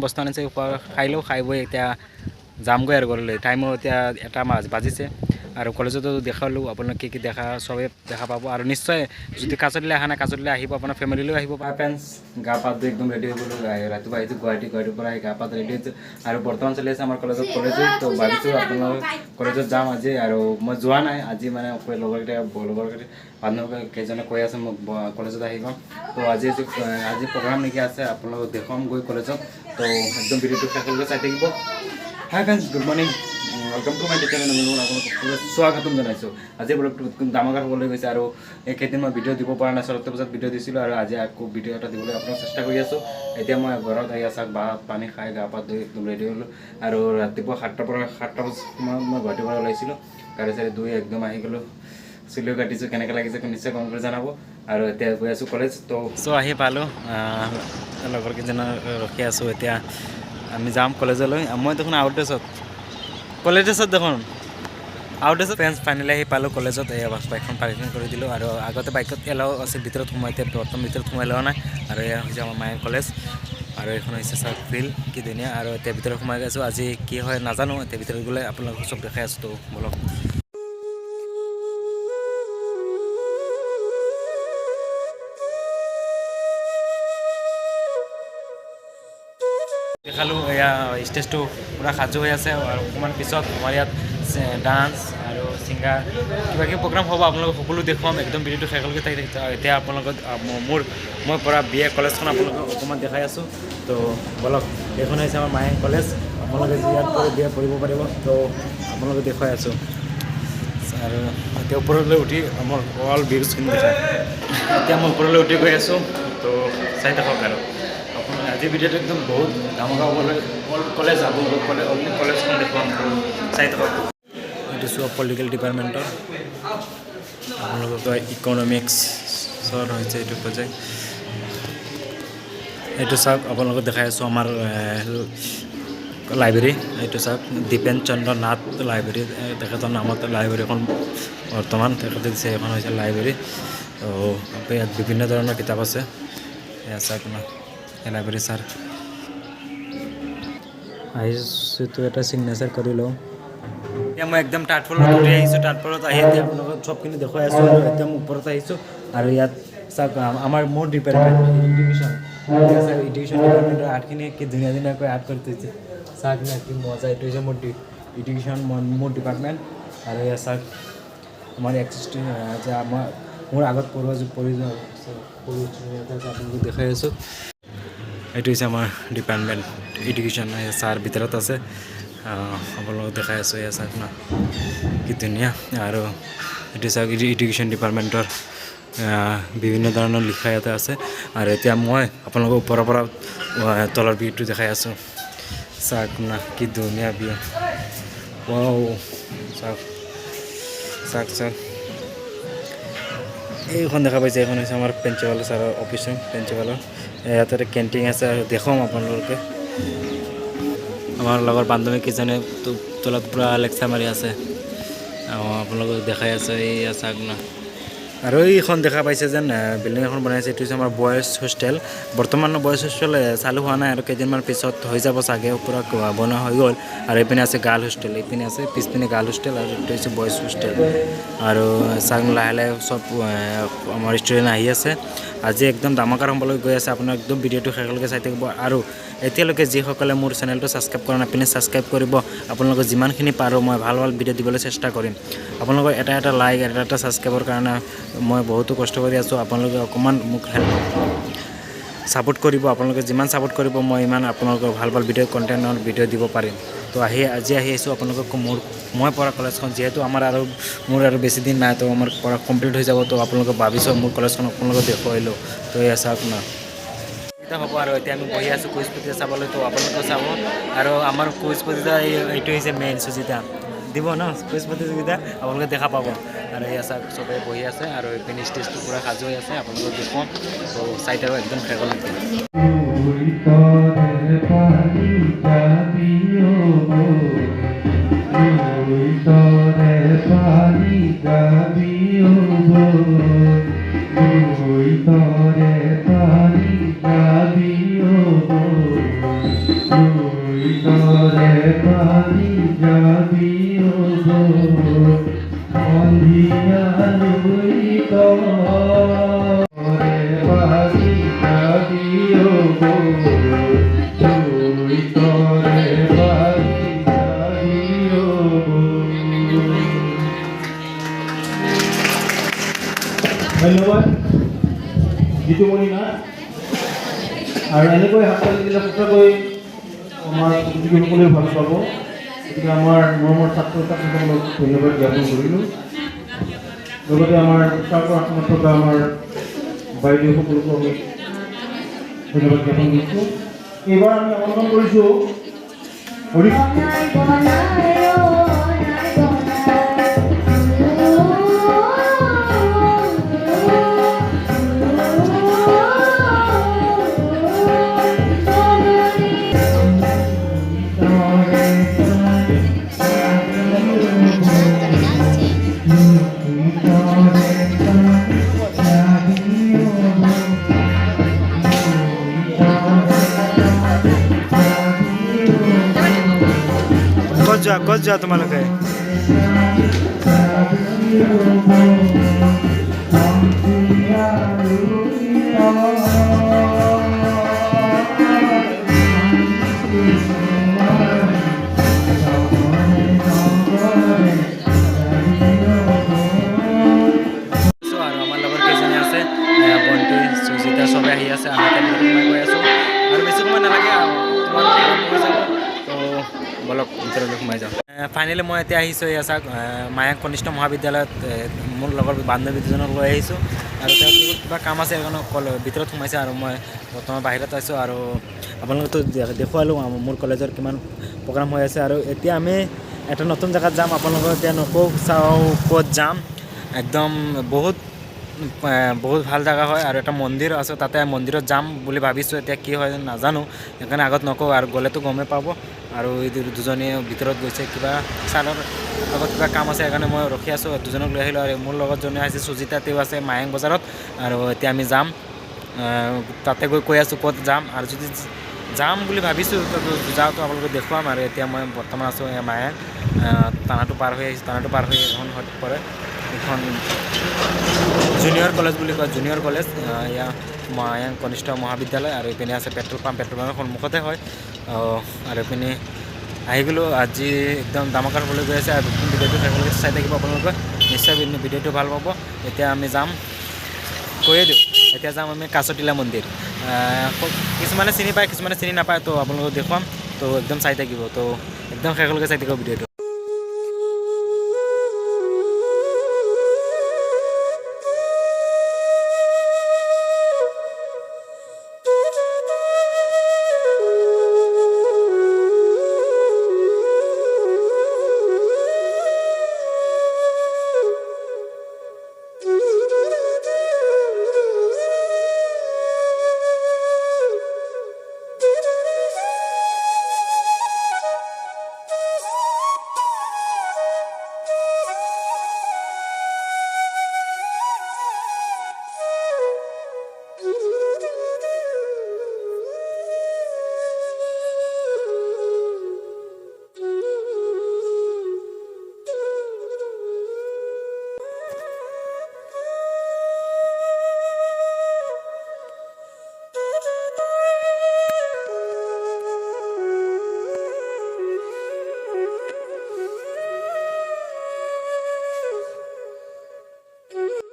বস্তু আনিছে খাই লওঁ, খাই বৈ এতিয়া যামগৈ আৰু ঘৰলৈ। টাইমো এতিয়া 1 বাজিছে আৰু কলেজতো দেখালোঁ। আপোনালোকে কি কি দেখা চবেই দেখা পাব আৰু নিশ্চয় যদি কাছতিলৈ অহা নাই কাছতিলৈ আহিব, আপোনাৰ ফেমিলিলৈ আহিব। ফ্ৰেণ্ডছ গা পা ধুই একদম ৰেডি হৈ গ'লোঁ। ৰাতিপুৱা আহিছোঁ গুৱাহাটীৰ পৰা আহি গা পা ৰেডি হৈছোঁ আৰু বৰ্তমান চলি আছে আমাৰ কলেজত। তো ভাবিছোঁ আপোনালোক কলেজত যাম আজি, আৰু মই যোৱা নাই আজি, মানে লগৰকেইটা বান্ধৱ কেইজনে কৈ আছে মোক কলেজত আহিব। তো আজি প্ৰগ্ৰাম নেকি আছে, আপোনালোকক দেখুৱাম গৈ কলেজত। তো একদম ভিডিঅ'টো শেষলৈকে চাই থাকিব। হাই friends, good morning, welcome to my channel. আপোনালোকক স্বাগতম জনাইছোঁ। আজি ব্লগটো ডাঙৰ হ'বলৈ গৈছে আৰু এইকেইদিন মই ভিডিঅ' দিব পৰা নাই। 7টা বজাত ভিডিঅ' দিছিলোঁ আৰু আজি আকৌ ভিডিঅ' এটা দিবলৈ আপোনাক চেষ্টা কৰি আছোঁ। এতিয়া মই ঘৰত আহি চাহ ভাত পানী খাই গা পা ধুই একদম ৰেডি হ'লোঁ আৰু ৰাতিপুৱা 7টা বজাত মই গুৱাহাটীৰ পৰা ওলাইছিলোঁ। গাড়ী চাড়ী ধুই একদম আহি গ'লোঁ। চুলিও কাটিছোঁ, কেনেকৈ লাগিছে নিশ্চয় কমেণ্ট কৰি জনাব। আৰু এতিয়া গৈ আছোঁ কলেজ। তো আহি পালোঁ, লগৰ কেইজনৰ ৰখি আছোঁ। এতিয়া আমি যাম কলেজলৈ। মই দেখোন কলেজত দেখোন ফ্ৰেণ্ডছ ফাইনেলি আহি পালোঁ কলেজত। বাইকখন পাৰ্কিং কৰি দিলোঁ আৰু আগতে বাইকত এলাও আছে ভিতৰত সোমাই, এতিয়া বৰ্তমান ভিতৰত সোমাই লোৱা নাই। আৰু এয়া হৈছে আমাৰ মায়েৰ কলেজ আৰু এইখন হৈছে চাওক ফিল্ড কি ধুনীয়া। আৰু এতিয়া ভিতৰত সোমাই গৈছোঁ, আজি কি হয় নাজানো। এতিয়া ভিতৰত গ'লে আপোনালোকক চব দেখাই আছোঁ। তো বলক দেখালোঁ। এয়া ষ্টেজটো পূৰা সাজু হৈ আছে আৰু অকণমান পিছত আমাৰ ইয়াত ডান্স আৰু ছিংগাৰ কিবা কিবি প্ৰগ্ৰাম হ'ব। আপোনালোকক সকলো দেখুৱাম, একদম ভিডিঅ'টো শেষলৈকে থাকি। এতিয়া আপোনালোকক মই পৰা BA কলেজখন আপোনালোকক অকণমান দেখাই আছোঁ। তো বলক, এইখন হৈছে আমাৰ মায়ে কলেজ। আপোনালোকে ইয়াত BA পঢ়িব পাৰিব। তো আপোনালোকে দেখুৱাই আছোঁ আৰু এতিয়া ওপৰলৈ উঠি আমাৰ অল ভিউজখিনি দেখায়। এতিয়া মই ওপৰলৈ উঠি গৈ আছোঁ। তো চাই থাকক আৰু আজি ভিডিঅ'টো একদম বহুত ডাঙৰ হ'বলৈ কলেজ যাব, কলেজখন দেখুৱাম, চাই থাকক। এইটো চোৱা পলিটিকেল ডিপাৰ্টমেণ্টৰ, আপোনালোকৰ ইকনমিক্সৰ হৈছে এইটো প্ৰজেক্ট। এইটো চাওক, আপোনালোকক দেখাই আছোঁ আমাৰ লাইব্ৰেৰী। এইটো চাওক, দীপেন চন্দ্ৰ নাথ লাইব্ৰেৰী, তেখেতৰ নামত লাইব্ৰেৰীখন বৰ্তমান তেখেতে দিছে। এখন হৈছে লাইব্ৰেৰী। তো ইয়াত বিভিন্ন ধৰণৰ কিতাপ আছে। এয়া চাওক না, লাইব্ৰেৰী ছাৰ আহিছোঁ। তো এটা চিগনেচাৰ কৰি লওঁ। এতিয়া মই একদম টাটফলত উঠি আহিছোঁ। টাটফলত আহি এতিয়া আপোনালোকক চবখিনি দেখুৱাই আছোঁ। আৰু একদম ওপৰত আহিছোঁ আৰু ইয়াত চাওক আমাৰ মোৰ ডিপাৰ্টমেণ্ট এডুকেশ্যন ডিপাৰ্টমেণ্টৰ আৰ্টখিনি কি ধুনীয়া ধুনীয়াকৈ আৰ্ট কৰি থৈছে। চাওক না কি মজা। এইটো হৈছে মোৰ এডুকেশ্যন, মোৰ ডিপাৰ্টমেণ্ট। আৰু ইয়াত চাওক আমাৰ যে মোৰ আগত আপোনালোকক দেখাই আছোঁ। এইটো হৈছে আমাৰ ডিপাৰ্টমেণ্ট এডুকেশ্যন। ছাৰ ভিতৰত আছে, আপোনালোকক দেখাই আছোঁ। এয়া চাওক না কি ধুনীয়া। আৰু এইটো চাওক এডুকেশ্যন ডিপাৰ্টমেণ্টৰ বিভিন্ন ধৰণৰ লিখা ইয়াতে আছে। আৰু এতিয়া মই আপোনালোকক ওপৰৰ পৰা তলৰ ভিউটো দেখাই আছোঁ। চাওক না কি ধুনীয়া ভিউ। ৱাও, চাওক চাওক চাওক। এইখন দেখা পাইছে, এইখন হৈছে আমাৰ প্ৰিন্সিপাল ছাৰৰ অফিচ। প্ৰিন্সিপালৰ ইয়াতে কেণ্টিন আছে আৰু দেখুৱাম আপোনালোকে। আমাৰ লগৰ বান্ধৱী কেইজনে তলত পূৰা লেকচাৰ মাৰি আছে, আপোনালোকক দেখাই আছে। এই চাওক না। আৰু এইখন দেখা পাইছে যেন বিল্ডিং এখন বনাইছে। এইটো হৈছে আমাৰ বয়েজ হোষ্টেল। বৰ্তমান বয়েজ হোষ্টেল চালু হোৱা নাই আৰু কেইদিনমান পিছত হৈ যাব চাগে, পূৰা বনোৱা হৈ গ'ল। আৰু এইপিনে আছে গাৰ্ল হোষ্টেল, এইপিনে আছে পিছপিনে গাৰ্ল হোষ্টেল, আৰু এইটো হৈছে বয়েজ হোষ্টেল। আৰু চাওক লাহে লাহে চব আমাৰ ষ্টুডেণ্ট আহি আছে। আজি একদম ধামাকাৰ হ'বলৈ গৈ আছে। আপোনাৰ একদম ভিডিঅ'টো শেষলৈকে চাই থাকিব। আৰু এতিয়ালৈকে যিসকলে মোৰ চেনেলটো ছাবস্ক্ৰাইব কৰা নাই, পিনে ছাবস্ক্ৰাইব কৰিব। আপোনালোকে যিমানখিনি পাৰোঁ মই ভাল ভাল ভিডিঅ' দিবলৈ চেষ্টা কৰিম। আপোনালোকৰ এটা লাইক, এটা ছাবস্ক্ৰাইবৰ কাৰণে মই বহুতো কষ্ট কৰি আছোঁ। আপোনালোকে অকণমান মোক ছাপোৰ্ট কৰিব। আপোনালোকে যিমান ছাপোৰ্ট কৰিব মই ইমান আপোনালোকৰ ভাল ভাল কণ্টেণ্টৰ ভিডিঅ' দিব পাৰিম। তো আজি আহি আছোঁ আপোনালোকক মই পঢ়া কলেজখন, যিহেতু মোৰ আৰু বেছি দিন নাই। তো আমাৰ পঢ়া কমপ্লিট হৈ যাব। তো আপোনালোকে ভাবিছোঁ মোৰ কলেজখন আপোনালোকক দেখুৱাই লওঁ। তো এয়া চাওক না, এতিয়া হ'ব। আৰু এতিয়া আমি বহি আছোঁ কুইজ প্ৰতিযোগিতা চাবলৈ। তো আপোনালোকেও চাব। আৰু আমাৰ কুইজ প্ৰতিযোগিতা এইটো হৈছে মেইন সুজিতা দিব ন, কুইজ প্ৰতিযোগিতা আপোনালোকে দেখা পাব। আৰু এয়া চাওক চবেই বহি আছে আৰু এইপিনে ষ্টেজটো পূৰা সাজু হৈ আছে। আপোনালোকক দেখুৱাম। তো চাই থাকক একদম শেষলৈকে। বাড়ি যাবি গো অন্ধিয়ারুই তরে বাড়ি যাবি গো তুই তরে বাড়ি যাবি গো। ধন্যবাদ জিতুমণি নাথ। আৰু এনেকৈ হাততালি দিলে সঁচাকৈ আমাৰ শিক্ষকসকলেও ভাল পাব। গতিকে আমাৰ মৰমৰ ছাত্ৰ ছাত্ৰীসকলক ধন্যবাদ জ্ঞাপন কৰিলোঁ। লগতে আমাৰ ছাত্ৰ আশ্ৰমত থকা আমাৰ বাইদেউসকলকো আমি ধন্যবাদ জ্ঞাপন কৰিছোঁ। এইবাৰ আমি আমন্ত্ৰণ কৰিছোঁ হৰি ক'ত যোৱা তোমালোকে? আৰু আমাৰ লগত কেইজনী আছে, বন্তি সুজিতা চবে আহি আছে। আমি সোমাই গৈ আছোঁ আৰু বেছি সময় নালাগে আৰু তোমালোক আৰম্ভ হৈ যাব। তো বলক ভিতৰলৈ সোমাই যাওঁ। ফাইনেলি মই এতিয়া আহিছোঁ এয়া চাওক মায়াং কনিষ্ঠ মহাবিদ্যালয়ত মোৰ লগৰ বান্ধৱী দুজনক লৈ আহিছোঁ আৰু তেওঁলোকৰ কিবা কাম আছে সেইকাৰণে ভিতৰত সোমাইছে আৰু মই বৰ্তমান বাহিৰত আছোঁ। আৰু আপোনালোকেতো দেখুৱালোঁ মোৰ কলেজৰ কিমান প্ৰগ্ৰাম হৈ আছে। আৰু এতিয়া আমি এটা নতুন জেগাত যাম। আপোনালোকক এতিয়া নকওঁ চাওঁ ক'ত যাম। একদম বহুত ভাল জেগা হয় আৰু এটা মন্দিৰ আছে, তাতে মন্দিৰত যাম বুলি ভাবিছোঁ। এতিয়া কি হয় নাজানো, সেইকাৰণে আগত নকওঁ আৰু গ'লেতো গমেই পাব। আৰু এই দুজনী ভিতৰত গৈছে, কিবা ছাৰৰ লগত কিবা কাম আছে সেইকাৰণে মই ৰখি আছোঁ। দুজনক লৈ আহিলোঁ আৰু মোৰ লগত জনে আছে সুজিতা, তেওঁ আছে মায়াং বজাৰত। আৰু এতিয়া আমি যাম, তাতে গৈ কৈ আছোঁ ক'ত যাম। আৰু যদি যাম বুলি ভাবিছোঁ যাওঁতো আপোনালোকে দেখুৱাম। আৰু এতিয়া মই বৰ্তমান আছোঁ মায়াং, থানাটো পাৰ হৈ আহিছোঁ। থানাটো পাৰ হৈ এখন পৰে, এখন জুনিয়ৰ কলেজ বুলি কয়, জুনিয়ৰ কলেজ এয়া মায়াং কনিষ্ঠ মহাবিদ্যালয়। আৰু এইপিনে আছে পেট্ৰল পাম্পৰ সন্মুখতে হয়। আৰু এইপিনে আহি গ'লোঁ। আজি একদম দামকাৰ হ'বলৈ গৈ আছে। আৰু ভিডিঅ'টো থাকিলে চাই থাকিব আপোনালোকে, নিশ্চয় ভিডিঅ'টো ভাল পাব। এতিয়া আমি যাম, কৈয়ে দিওঁ, এতিয়া যাম আমি কাছটিলা মন্দিৰ। কিছুমানে চিনি পায়, কিছুমানে চিনি নাপায়, তো আপোনালোকক দেখুৱাম। তো একদম চাই থাকিব, তো একদম শেষলৈকে চাই থাকিব ভিডিঅ'টো।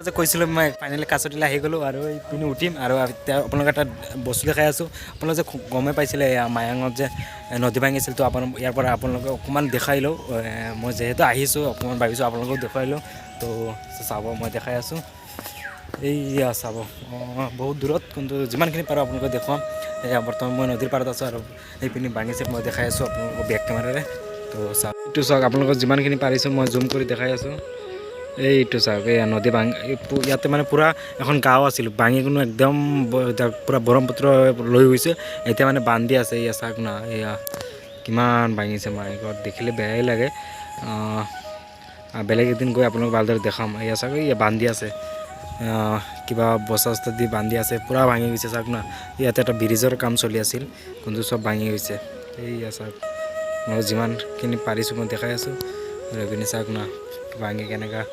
যে কৈছিলোঁ মই ফাইনেলি কাছটিলা আহি গ'লোঁ আৰু এইপিনে উঠিম। আৰু এতিয়া আপোনালোকে এটা বস্তু দেখাই আছোঁ। আপোনালোকে যে গমেই পাইছিলে মায়াঙত যে নদী ভাঙিছিল, তো ইয়াৰ পৰা আপোনালোকে অকণমান দেখাই লওঁ। মই যিহেতু আহিছোঁ অকণমান ভাবিছোঁ আপোনালোকক দেখুৱাই লওঁ। তো চাব, মই দেখাই আছোঁ, এইয়া চাব বহুত দূৰত, কিন্তু যিমানখিনি পাৰোঁ আপোনালোকে দেখুৱাম। এয়া বৰ্তমান মই নদীৰ পাৰত আছোঁ আৰু এইপিনে ভাঙিছে, মই দেখাই আছোঁ আপোনালোকক বেক কেমেৰাৰে। তো চাওক, এইটো চাওক, আপোনালোকক যিমানখিনি পাৰিছোঁ মই জুম কৰি দেখাই আছোঁ। এইটো চাওক, এয়া নদী ভাঙি, ইয়াতে মানে পূৰা এখন গাঁও আছিল, ভাঙি কোনো একদম পূৰা ব্ৰহ্মপুত্ৰ লৈ গৈছে। এতিয়া মানে বান্ধি আছে, এয়া চাওক না, এয়া কিমান ভাঙিছে। মাই গড, দেখিলে বেয়াই লাগে। বেলেগ এদিন গৈ আপোনালোক ভালদৰে দেখাম। এয়া চাওক, এয়া বান্ধি আছে, কিবা বস্তা চস্তা দি বান্ধি আছে, পূৰা ভাঙি গৈছে চাওক না। ইয়াতে এটা ব্ৰিজৰ কাম চলি আছিল, কিন্তু চব ভাঙি গৈছে। এইয়া চাওক, মই যিমানখিনি পাৰিছোঁ মই দেখাই আছোঁ আৰু এইপিনে চাওক না ভাঙি কেনেকুৱা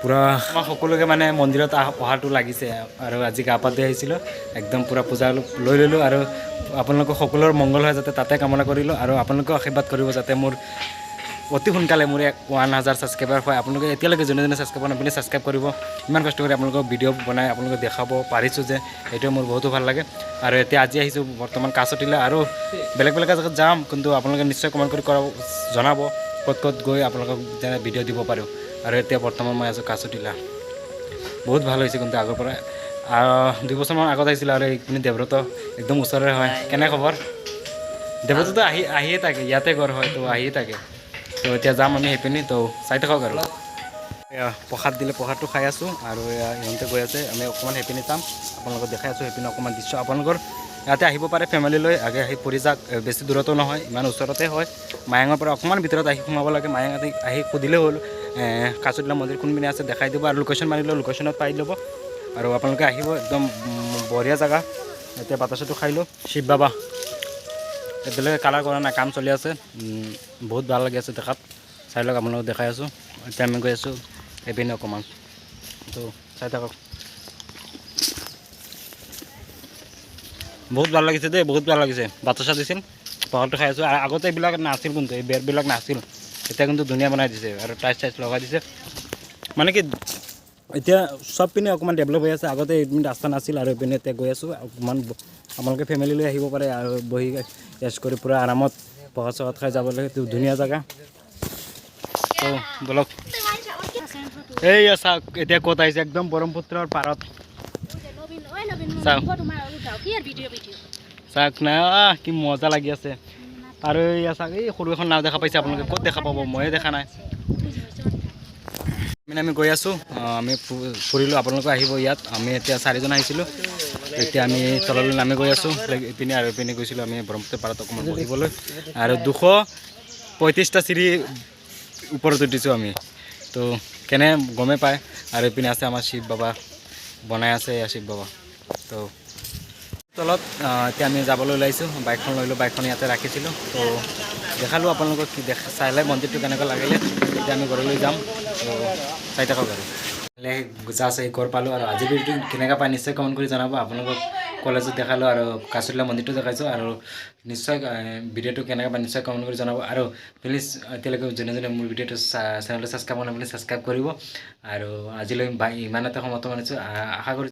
পূৰা আমাৰ সকলোকে মানে মন্দিৰত অহাটো লাগিছে আৰু আজি গা পা ধুই আহিছিলোঁ একদম পূৰা পূজা লৈ ল'লোঁ আৰু আপোনালোকৰ সকলোৰে মংগল হয় যাতে তাতে কামনা কৰিলোঁ আৰু আপোনালোকেও আশীৰ্বাদ কৰিব যাতে মোৰ অতি সোনকালে মোৰ 1000 ছাবস্ক্ৰাইবাৰ হয়। আপোনালোকে এতিয়ালৈকে যোনে যোনে ছাবস্ক্ৰাইব নকৰিলে ছাবস্ক্ৰাইব কৰিব। ইমান কষ্ট কৰি আপোনালোকক ভিডিঅ' বনাই আপোনালোকক দেখাব পাৰিছোঁ যে এইটোৱে মোৰ বহুতো ভাল লাগে। আৰু এতিয়া আজি আহিছোঁ বৰ্তমান কাছটিলা আৰু বেলেগ বেলেগ জেগাত যাম, কিন্তু আপোনালোকে নিশ্চয় কমেণ্ট কৰি জনাব ক'ত ক'ত গৈ আপোনালোকক যেনে ভিডিঅ' দিব পাৰোঁ। আৰু এতিয়া বৰ্তমান মই আছোঁ কাছটিলা। বহুত ভাল হৈছে কিন্তু আগৰ পৰা 2 বছৰমান আগত আহিছিলোঁ আৰু এইখিনি দেৱব্ৰত একদম ওচৰৰে হয়। কেনে খবৰ? দেৱব্ৰততো আহিয়ে থাকে, ইয়াতে ঘৰ হয় তো আহিয়ে থাকে। তো এতিয়া যাম আমি সেইপিনি, তো চাই থাকক আৰু প্ৰসাদ দিলে প্ৰসাদটো খাই আছোঁ আৰু ইহঁতে গৈ আছে। আমি অকণমান সেইপিনি যাম, আপোনালোকক দেখাই আছোঁ সেইপিনি অকণমান দৃশ্য। আপোনালোকৰ ইয়াতে আহিব পাৰে ফেমিলি লৈ, আগে আহি ফুৰি যাওক। বেছি দূৰতো নহয়, ইমান ওচৰতে হয়। মায়ঙৰ পৰা অকণমান ভিতৰত আহি সোমাব লাগে। মায়ঙ আহি সুধিলেই হ'ল কাছটিলা মন্দিৰ কোনপিনে আছে দেখাই দিব আৰু লোকেশ্যন মাৰিলেও লোকেশ্যনত পাই ল'ব। আৰু আপোনালোকে আহিব, একদম বঢ়িয়া জেগা। এতিয়া বাতাসটো খাই লওঁ। শিৱ বাবা এতিয়ালৈকে কালাৰ কৰা নাই, কাম চলি আছে। বহুত ভাল লাগি আছে দেখাত, চাই লওক আপোনালোকক দেখাই আছোঁ। এতিয়া আমি গৈ আছোঁ এইপিনে অকণমান, তো চাই থাকক। বহুত ভাল লাগিছে দেই, বহুত ভাল লাগিছে। বাতাসা দিছিল, প্ৰসাদটো খাই আছোঁ। আৰু আগতে এইবিলাক নাছিল কিন্তু, এই বেৰবিলাক নাছিল। এতিয়া কিন্তু ধুনীয়া বনাই দিছে আৰু টাইচ লগাই দিছে। মানে কি এতিয়া চব পিনে অকণমান ডেভেলপ হৈ আছে। আগতে এইপিনে ৰাস্তা নাছিল আৰু এইপিনে এতিয়া গৈ আছোঁ। অকণমান আপোনালোকে ফেমিলি লৈ আহিব পাৰে আৰু বহি ৰেষ্ট কৰি পূৰা আৰামত প্ৰসাদ চসাদ খাই যাব লাগে। ধুনীয়া জেগা, তো বলক। এইয়া চাওক এতিয়া ক'ত আহিছে, একদম ব্ৰহ্মপুত্ৰৰ পাৰত। চাওক না কি মজা লাগি আছে। আৰু এয়া চাওক, এই সৰু এখন নাও দেখা পাইছে আপোনালোকে, ক'ত দেখা পাব, ময়ে দেখা নাই। আমি গৈ আছোঁ, আমি ফুৰিলোঁ। আপোনালোকে আহিব ইয়াত। আমি এতিয়া 4জন আহিছিলোঁ, এতিয়া আমি তললৈ নামি গৈ আছোঁ ইপিনে। আৰু ইপিনে গৈছিলোঁ আমি ব্ৰহ্মপুত্ৰ পাৰত অকণমান বহিবলৈ। আৰু 235টা চিৰি ওপৰত উঠিছোঁ আমি, তো কেনে গমেই পায়। আৰু এইপিনে আছে আমাৰ শিৱ বাবা বনাই আছে, এয়া শিৱ বাবা। তো তলত এতিয়া আমি যাবলৈ ওলাইছোঁ। বাইকখন লৈ লওঁ, বাইকখন ইয়াতে ৰাখিছিলোঁ। তো দেখালোঁ আপোনালোকক কি চাইলে মন্দিৰটো কেনেকুৱা লাগিলে। এতিয়া আমি ঘৰলৈ যাম, তো চাই থাকক আৰু জাষ্ট এই ঘৰ পালোঁ। আৰু আজি ভিডিঅ'টো কেনেকুৱা পায় নিশ্চয় কমেণ্ট কৰি জনাব। আপোনালোকক কলেজত দেখালোঁ আৰু কাছটিলা মন্দিৰটো দেখাইছোঁ। আৰু নিশ্চয় ভিডিঅ'টো কেনেকুৱা পায় নিশ্চয় কমেণ্ট কৰি জনাব। আৰু প্লিজ এতিয়ালৈকে যোনে যোনে মোৰ ভিডিঅ'টো চেনেলটো ছাবস্ক্ৰাইব নকৰিলে ছাবস্ক্ৰাইব কৰিব। আৰু আজিলৈ ইমানতে সমাপ্ত মানিছোঁ। আশা কৰিছোঁ